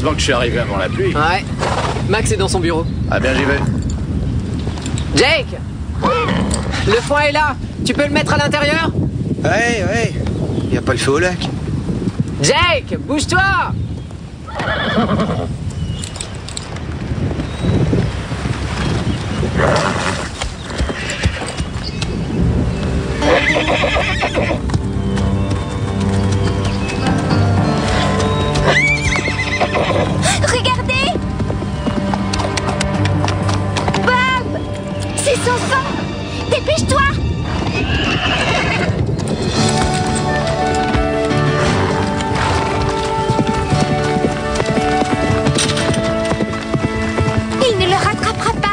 Heureusement que je suis arrivé avant la pluie. Ouais. Max est dans son bureau. Ah bien, j'y vais. Jake! Le foin est là. Tu peux le mettre à l'intérieur? Ouais. Y a pas le feu au lac. Jake, bouge-toi! Regardez! Bob! C'est son sang! Dépêche-toi! Il ne le rattrapera pas!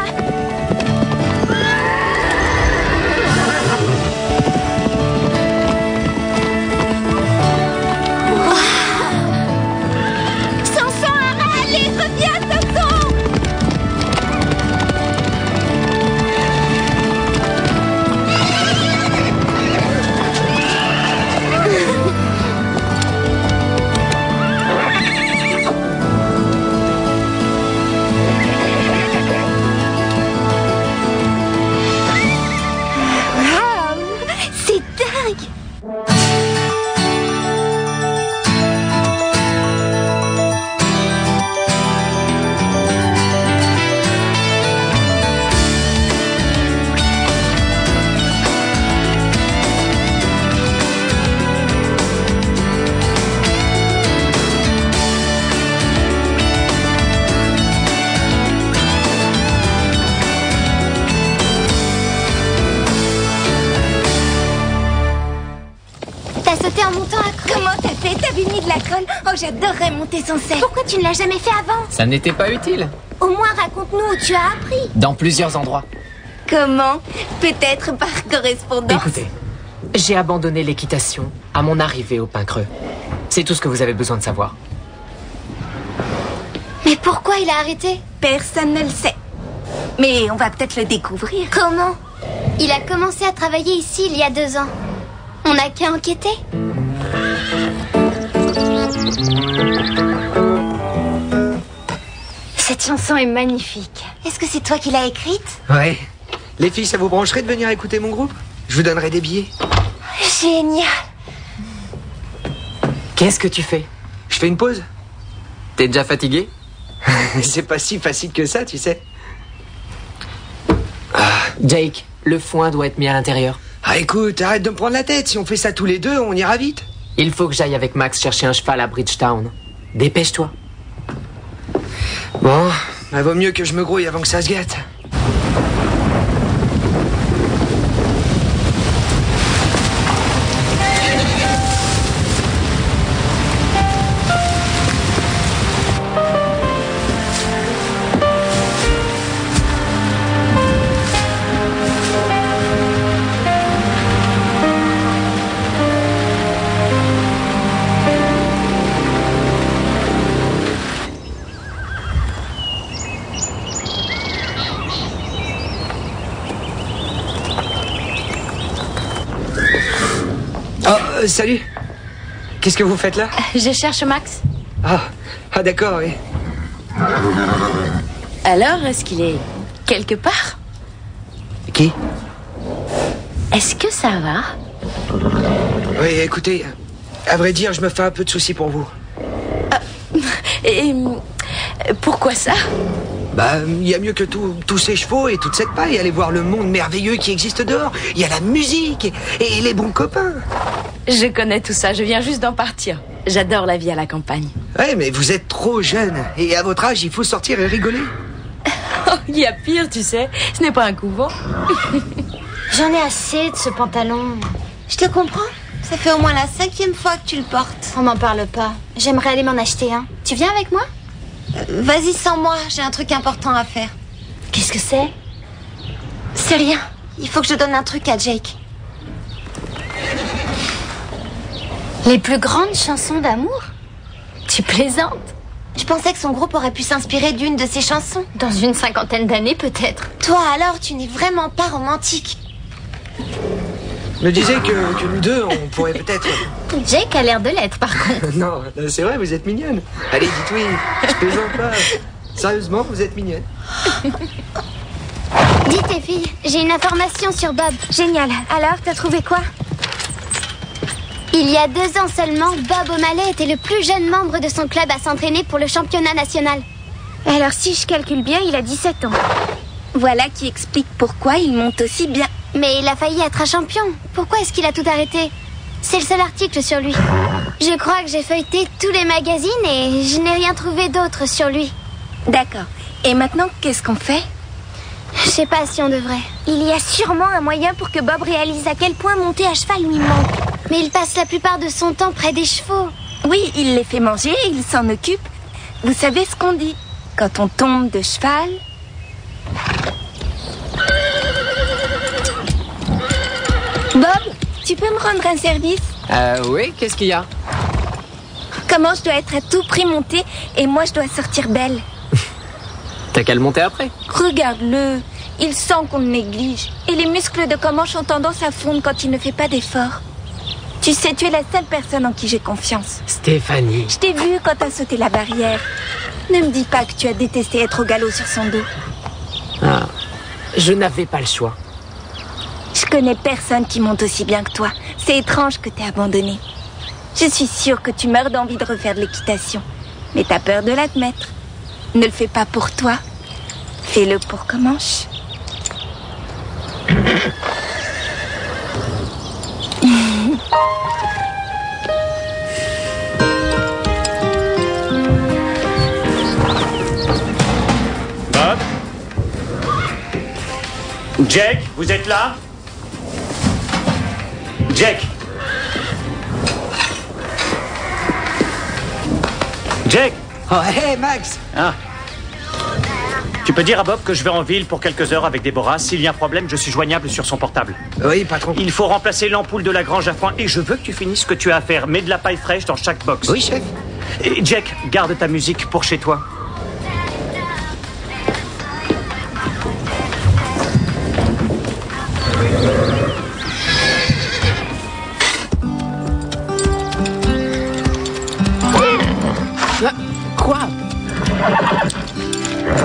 Sauter en montant à colle. Comment t'as fait? T'avais mis de la colle? Oh, j'adorerais monter sans cesse. Pourquoi tu ne l'as jamais fait avant? Ça n'était pas utile. Au moins, raconte-nous où tu as appris. Dans plusieurs endroits. Comment? Peut-être par correspondance. Écoutez, j'ai abandonné l'équitation à mon arrivée au Pin Creux. C'est tout ce que vous avez besoin de savoir. Mais pourquoi il a arrêté? Personne ne le sait. Mais on va peut-être le découvrir. Comment? Il a commencé à travailler ici il y a 2 ans. On n'a qu'à enquêter. Cette chanson est magnifique. Est-ce que c'est toi qui l'as écrite? Ouais. Les filles, ça vous brancherait de venir écouter mon groupe? Je vous donnerai des billets. Génial. Qu'est-ce que tu fais? Je fais une pause. T'es déjà fatigué? C'est pas si facile que ça, tu sais. Jake, le foin doit être mis à l'intérieur. Ah écoute, arrête de me prendre la tête. Si on fait ça tous les deux, on ira vite. Il faut que j'aille avec Max chercher un cheval à Bridgetown. Dépêche-toi. Bon, bah vaut mieux que je me grouille avant que ça se gâte. Salut. Qu'est-ce que vous faites là? Je cherche Max. Ah d'accord, oui. Alors, est-ce qu'il est quelque part? Qui? Est-ce que ça va? Oui, écoutez, à vrai dire, je me fais un peu de soucis pour vous. Et pourquoi ça? Bah, il y a mieux que tous ces chevaux et toute cette paille. Allez voir le monde merveilleux qui existe dehors. Il y a la musique et les bons copains. Je connais tout ça, je viens juste d'en partir. J'adore la vie à la campagne. Ouais, mais vous êtes trop jeune. Et à votre âge, il faut sortir et rigoler. Oh, il y a pire, tu sais. Ce n'est pas un couvent. J'en ai assez de ce pantalon. Je te comprends. Ça fait au moins la 5e fois que tu le portes. On m'en parle pas. J'aimerais aller m'en acheter un. Tu viens avec moi? Vas-y sans moi, j'ai un truc important à faire. Qu'est-ce que c'est? C'est rien. Il faut que je donne un truc à Jake. Les plus grandes chansons d'amour? Tu plaisantes? Je pensais que son groupe aurait pu s'inspirer d'une de ses chansons. Dans une 50aine d'années, peut-être. Toi alors, tu n'es vraiment pas romantique. Je me disais que nous deux, on pourrait peut-être... Jake a l'air de l'être, par contre. Non, c'est vrai, vous êtes mignonne. Allez, dites oui, je plaisante pas. Sérieusement, vous êtes mignonne. Dis tes filles, j'ai une information sur Bob. Génial. Alors, t'as trouvé quoi? Il y a 2 ans seulement, Bob O'Malley était le plus jeune membre de son club à s'entraîner pour le championnat national. Alors, si je calcule bien, il a 17 ans. Voilà qui explique pourquoi il monte aussi bien. Mais il a failli être un champion. Pourquoi est-ce qu'il a tout arrêté? C'est le seul article sur lui. Je crois que j'ai feuilleté tous les magazines et je n'ai rien trouvé d'autre sur lui. D'accord. Et maintenant, qu'est-ce qu'on fait? Je sais pas si on devrait. Il y a sûrement un moyen pour que Bob réalise à quel point monter à cheval lui manque. Mais il passe la plupart de son temps près des chevaux. Oui, il les fait manger, il s'en occupe. Vous savez ce qu'on dit? Quand on tombe de cheval... Bob, tu peux me rendre un service? Oui, qu'est-ce qu'il y a? Comment je dois être à tout prix montée et moi je dois sortir belle? T'as qu'à le monter après. Regarde-le, il sent qu'on le néglige. Et les muscles de Comanche ont tendance à fondre quand il ne fait pas d'efforts. Tu sais, tu es la seule personne en qui j'ai confiance. Stéphanie. Je t'ai vu quand t'as sauté la barrière. Ne me dis pas que tu as détesté être au galop sur son dos. Ah, je n'avais pas le choix. Je connais personne qui monte aussi bien que toi. C'est étrange que t'aies abandonné. Je suis sûre que tu meurs d'envie de refaire de l'équitation. Mais t'as peur de l'admettre. Ne le fais pas pour toi. Fais-le pour Comanche. Bob? Jack, vous êtes là? Jack? Jack? Oh, hé, Max! Ah. Tu peux dire à Bob que je vais en ville pour quelques heures avec Déborah. S'il y a un problème, je suis joignable sur son portable. Oui, patron. Il faut remplacer l'ampoule de la grange à foin et je veux que tu finisses ce que tu as à faire. Mets de la paille fraîche dans chaque box. Oui, chef. Et Jack, garde ta musique pour chez toi. Quoi?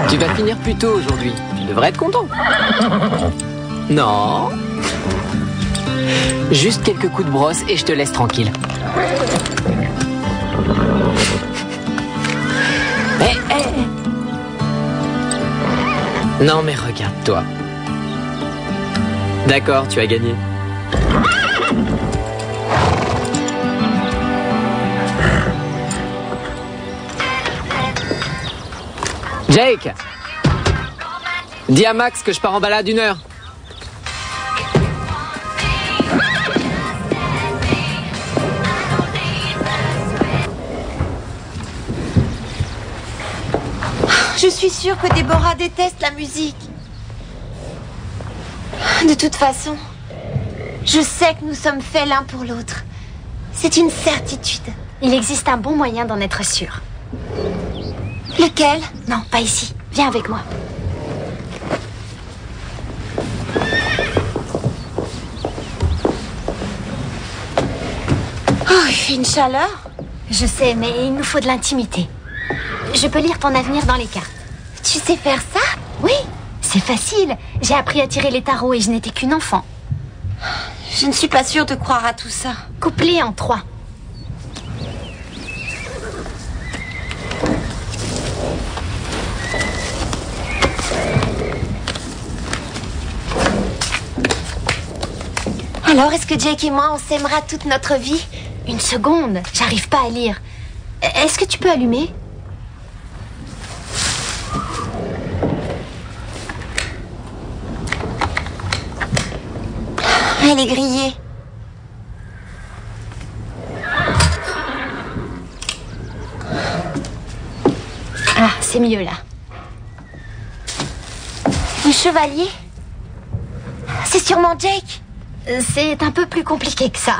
Tu vas finir plus tôt aujourd'hui. Tu devrais être content. Non. Juste quelques coups de brosse et je te laisse tranquille. Non mais regarde-toi. D'accord, tu as gagné. Jake! Dis à Max que je pars en balade 1 heure. Je suis sûre que Déborah déteste la musique. De toute façon, je sais que nous sommes faits l'un pour l'autre. C'est une certitude. Il existe un bon moyen d'en être sûr. Lequel? Non, pas ici. Viens avec moi. Oh, il fait une chaleur. Je sais, mais il nous faut de l'intimité. Je peux lire ton avenir dans les cartes. Tu sais faire ça? Oui, c'est facile. J'ai appris à tirer les tarots et je n'étais qu'une enfant. Je ne suis pas sûre de croire à tout ça. Couplé en 3. Alors, est-ce que Jake et moi, on s'aimera toute notre vie? Une seconde, j'arrive pas à lire. Est-ce que tu peux allumer? Elle est grillée. Ah, c'est mieux là. Le chevalier? C'est sûrement Jake. C'est un peu plus compliqué que ça.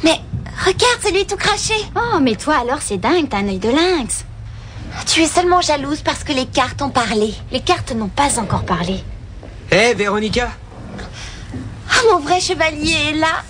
Mais regarde, c'est lui tout craché. Oh, mais toi alors c'est dingue, t'as un œil de lynx. Tu es seulement jalouse parce que les cartes ont parlé. Les cartes n'ont pas encore parlé. Hé, Véronica? Oh Mon vrai chevalier est là.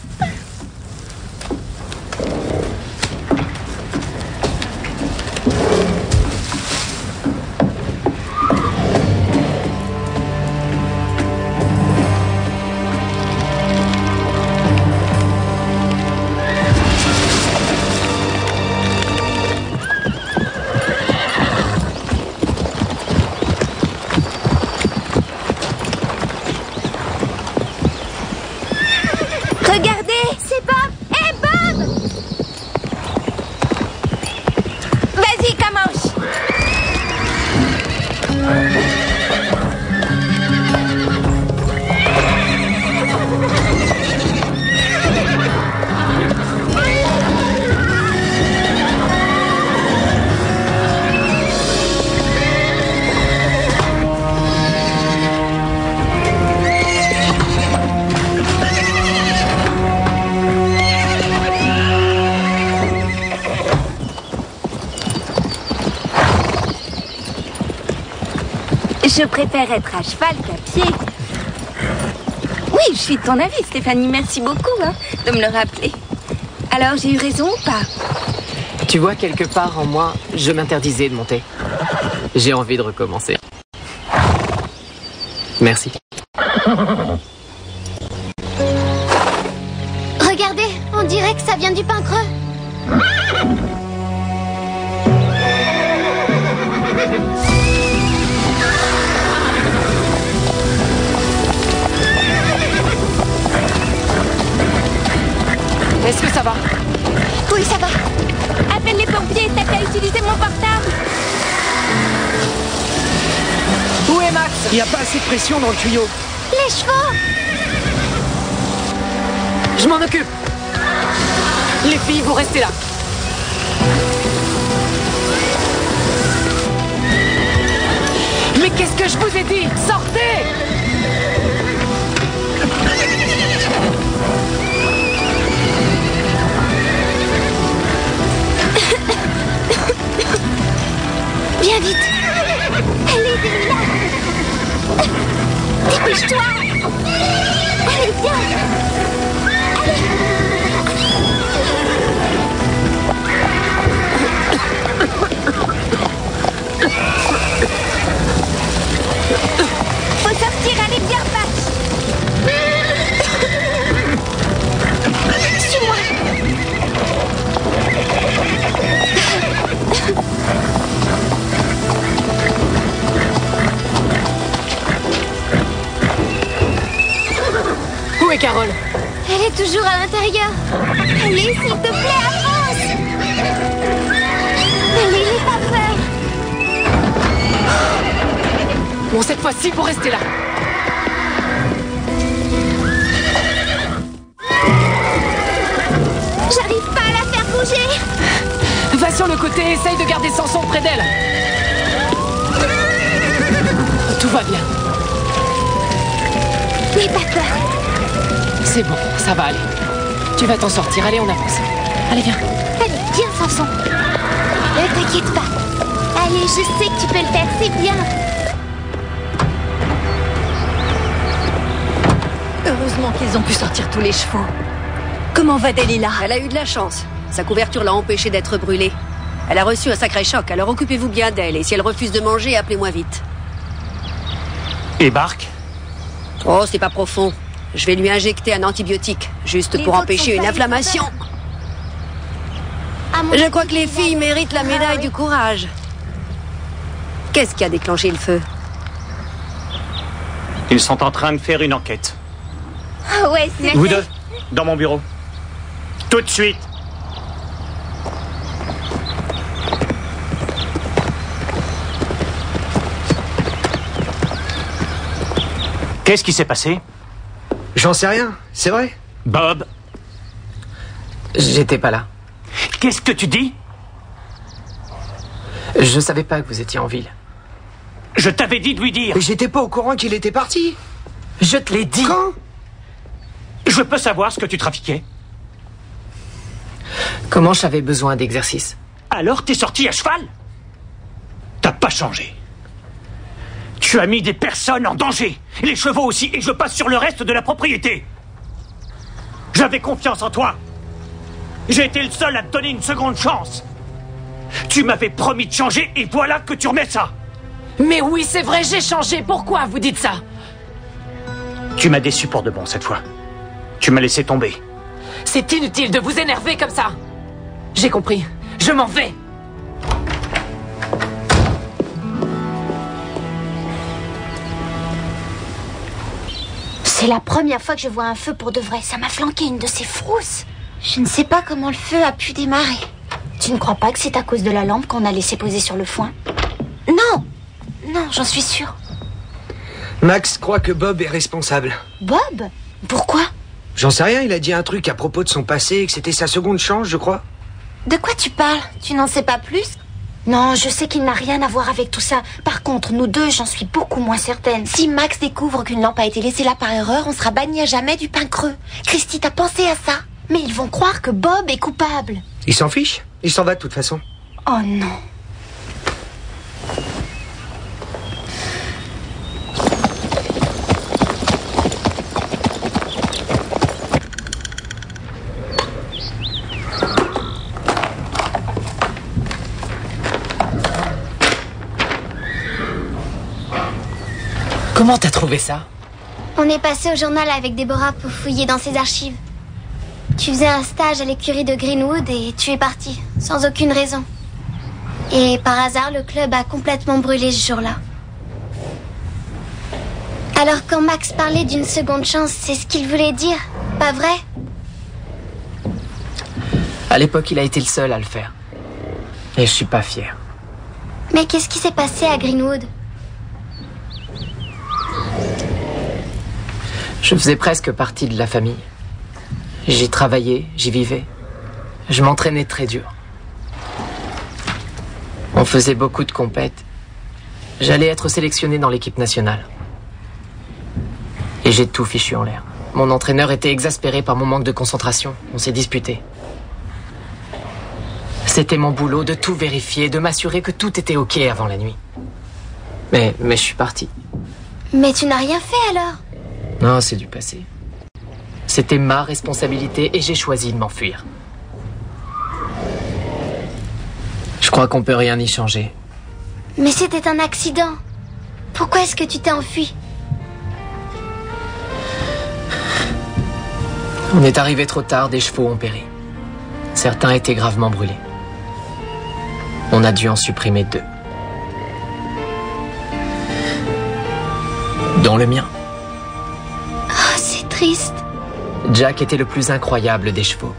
Je préfère être à cheval qu'à pied. Oui, je suis de ton avis, Stéphanie. Merci beaucoup de me le rappeler. Alors, j'ai eu raison ou pas? Tu vois, quelque part en moi, je m'interdisais de monter. J'ai envie de recommencer. Merci. Regardez, on dirait que ça vient du pain creux. Est-ce que ça va? Oui, ça va. Appelle les pompiers, t'as qu'à utiliser mon portable. Où est Max? Il n'y a pas assez de pression dans le tuyau. Les chevaux! Je m'en occupe. Les filles, vous restez là. Mais qu'est-ce que je vous ai dit? Sortez! Viens vite! Allez, Delilah! Dépêche-toi! Allez, viens! Faut sortir, allez, viens, Patch! Suis-moi! Où est Carole? Elle est toujours à l'intérieur. Allez, s'il te plaît, avance! Allez, n'aie pas peur. Bon, cette fois-ci, vous restez là. J'arrive pas à la faire bouger. Va sur le côté et essaye de garder Samson près d'elle. Tout va bien. N'aie pas peur. C'est bon, ça va aller. Tu vas t'en sortir, allez, on avance. Allez, viens. Allez, viens, Samson. Ne t'inquiète pas. Allez, je sais que tu peux le faire, c'est bien. Heureusement qu'ils ont pu sortir tous les chevaux. Comment va Delilah? Elle a eu de la chance. Sa couverture l'a empêchée d'être brûlée. Elle a reçu un sacré choc, alors occupez-vous bien d'elle. Et si elle refuse de manger, appelez-moi vite. Et Bark? Oh, c'est pas profond. Je vais lui injecter un antibiotique, juste pour empêcher une inflammation. Je crois que les filles méritent la médaille du courage. Qu'est-ce qui a déclenché le feu? Ils sont en train de faire une enquête. Ah ouais, c'est... Vous deux, dans mon bureau. Tout de suite. Qu'est-ce qui s'est passé? J'en sais rien, c'est vrai. Bob, J'étais pas là. qu'est-ce que tu dis? Je savais pas que vous étiez en ville. Je t'avais dit de lui dire. Mais j'étais pas au courant qu'il était parti. Je te l'ai dit. Quand? Je peux savoir ce que tu trafiquais? Comment j'avais besoin d'exercice? Alors t'es sorti à cheval? T'as pas changé. Tu as mis des personnes en danger. Les chevaux aussi, et je passe sur le reste de la propriété. J'avais confiance en toi. J'ai été le seul à te donner une seconde chance. Tu m'avais promis de changer et voilà que tu remets ça. Mais oui, c'est vrai, j'ai changé. Pourquoi vous dites ça? Tu m'as déçu pour de bon cette fois. Tu m'as laissé tomber. C'est inutile de vous énerver comme ça. J'ai compris. Je m'en vais. C'est la première fois que je vois un feu pour de vrai. Ça m'a flanqué une de ces frousses. Je ne sais pas comment le feu a pu démarrer. Tu ne crois pas que c'est à cause de la lampe qu'on a laissé poser sur le foin? Non! Non, j'en suis sûre. Max croit que Bob est responsable. Bob? Pourquoi? J'en sais rien, il a dit un truc à propos de son passé, que c'était sa seconde chance, je crois. De quoi tu parles? Tu n'en sais pas plus? Non, je sais qu'il n'a rien à voir avec tout ça. Par contre, nous deux, j'en suis beaucoup moins certaine. Si Max découvre qu'une lampe a été laissée là par erreur, on sera banni à jamais du pain creux. Christy, t'as pensé à ça? Mais ils vont croire que Bob est coupable. Il s'en fiche, il s'en va de toute façon. Oh non. Comment t'as trouvé ça? On est passé au journal avec Déborah pour fouiller dans ses archives. Tu faisais un stage à l'écurie de Greenwood et tu es parti, sans aucune raison. Et par hasard, le club a complètement brûlé ce jour-là. Alors quand Max parlait d'une seconde chance, c'est ce qu'il voulait dire, pas vrai? À l'époque, il a été le seul à le faire. Et je suis pas fier. Mais qu'est-ce qui s'est passé à Greenwood? Je faisais presque partie de la famille. J'y travaillais, j'y vivais. Je m'entraînais très dur. On faisait beaucoup de compètes. J'allais être sélectionné dans l'équipe nationale. Et j'ai tout fichu en l'air. Mon entraîneur était exaspéré par mon manque de concentration. On s'est disputé. C'était mon boulot de tout vérifier, de m'assurer que tout était OK avant la nuit. Mais je suis parti. Mais tu n'as rien fait alors? Non, c'est du passé. C'était ma responsabilité et j'ai choisi de m'enfuir. Je crois qu'on peut rien y changer. Mais c'était un accident. Pourquoi est-ce que tu t'es enfui? On est arrivé trop tard, des chevaux ont péri. Certains étaient gravement brûlés. On a dû en supprimer 2. Dont le mien. Oh, c'est triste. Jack était le plus incroyable des chevaux.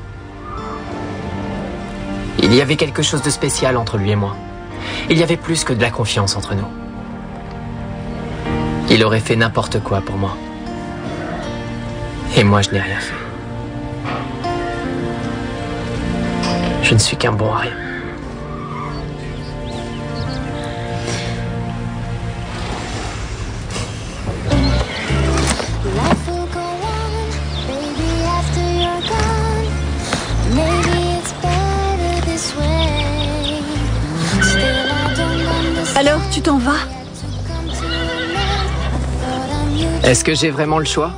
Il y avait quelque chose de spécial entre lui et moi. Il y avait plus que de la confiance entre nous. Il aurait fait n'importe quoi pour moi. Et moi, je n'ai rien fait. Je ne suis qu'un bon à rien. Alors, tu t'en vas? Est-ce que j'ai vraiment le choix?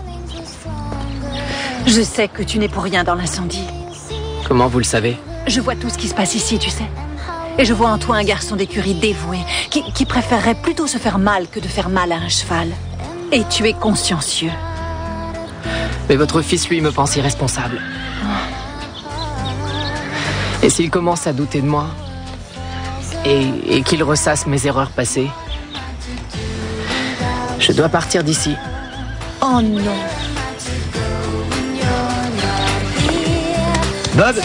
Je sais que tu n'es pour rien dans l'incendie. Comment vous le savez? Je vois tout ce qui se passe ici, tu sais. Et je vois en toi un garçon d'écurie dévoué, qui préférerait plutôt se faire mal que de faire mal à un cheval. Et tu es consciencieux. Mais votre fils, lui, me pense irresponsable. Et s'il commence à douter de moi, et qu'il ressasse mes erreurs passées, je dois partir d'ici. Oh non. Bob?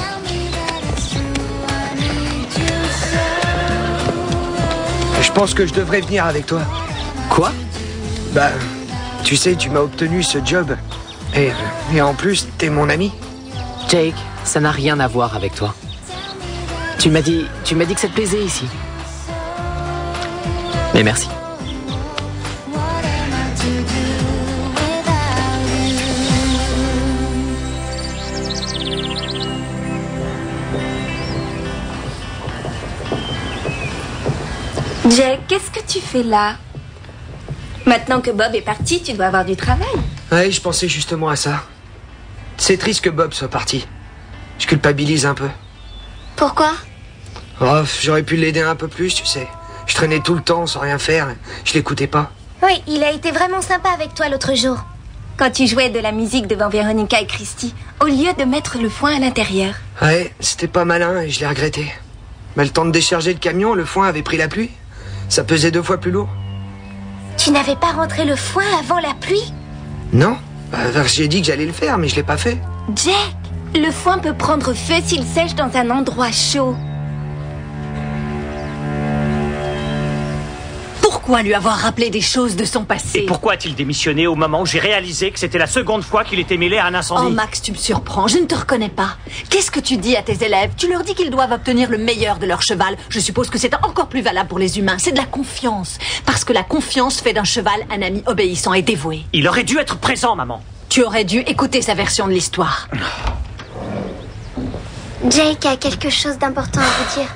Je pense que je devrais venir avec toi. Quoi? Bah, tu sais, tu m'as obtenu ce job. Et en plus, t'es mon ami. Jake, ça n'a rien à voir avec toi. Tu m'as dit que ça te plaisait ici. Mais merci. Jake, qu'est-ce que tu fais là? Maintenant que Bob est parti, tu dois avoir du travail. Ouais, je pensais justement à ça. C'est triste que Bob soit parti. Je culpabilise un peu. Pourquoi? Oh, j'aurais pu l'aider un peu plus, tu sais. Je traînais tout le temps sans rien faire. Je l'écoutais pas. Oui, il a été vraiment sympa avec toi l'autre jour. Quand tu jouais de la musique devant Véronica et Christy, au lieu de mettre le foin à l'intérieur. Ouais, c'était pas malin et je l'ai regretté. Mais le temps de décharger le camion, le foin avait pris la pluie. Ça pesait 2 fois plus lourd. Tu n'avais pas rentré le foin avant la pluie? Non, j'ai dit que j'allais le faire, mais je l'ai pas fait. Jack, le foin peut prendre feu s'il sèche dans un endroit chaud. Pourquoi lui avoir rappelé des choses de son passé? Et pourquoi a-t-il démissionné au moment où j'ai réalisé que c'était la seconde fois qu'il était mêlé à un incendie? Oh Max, tu me surprends, je ne te reconnais pas. Qu'est-ce que tu dis à tes élèves? Tu leur dis qu'ils doivent obtenir le meilleur de leur cheval. Je suppose que c'est encore plus valable pour les humains. C'est de la confiance. Parce que la confiance fait d'un cheval un ami obéissant et dévoué. Il aurait dû être présent, maman. Tu aurais dû écouter sa version de l'histoire. Jake a quelque chose d'important à vous dire.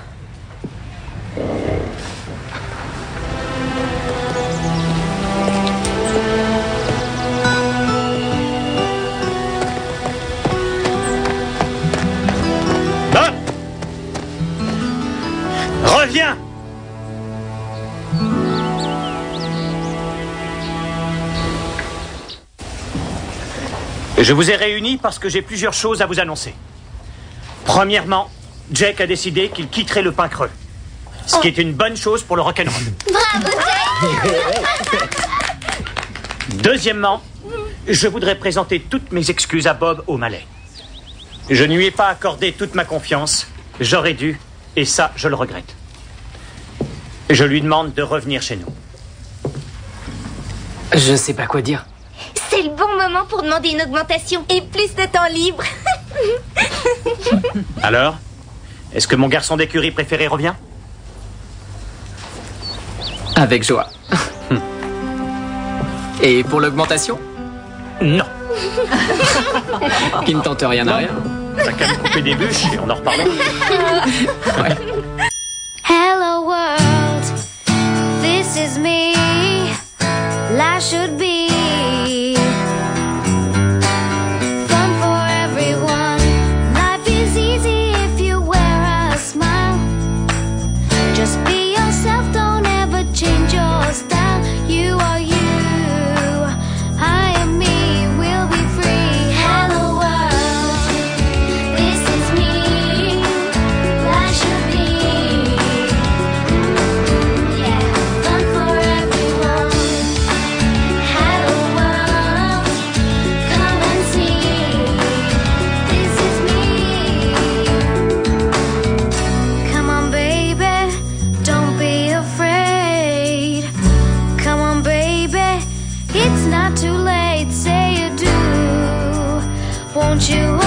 Bob! Reviens! Je vous ai réunis parce que j'ai plusieurs choses à vous annoncer. Premièrement, Jake a décidé qu'il quitterait le pain creux. Ce qui est une bonne chose pour le rock'n'roll. Bravo, Jake! Deuxièmement, je voudrais présenter toutes mes excuses à Bob O'Malley. Je ne lui ai pas accordé toute ma confiance. J'aurais dû, et ça, je le regrette. Je lui demande de revenir chez nous. Je sais pas quoi dire. C'est le bon moment pour demander une augmentation. Et plus de temps libre. Alors, est-ce que mon garçon d'écurie préféré revient? Avec joie. Et pour l'augmentation? Non. Qui ne tente rien à rien. T'as qu'à me couper des bûches et on en reparlera. Ouais. Hello world, this is me. Life should be fun for everyone. Life is easy if you wear a smile. Just be yourself, don't ever change your style. You are you, I am me, we'll be free. Hello world, this is me. Life should be, yeah, fun for everyone. Hello world, come and see. This is me. Come on baby, don't be afraid. Come on baby, it's not too late. Say you do, won't you?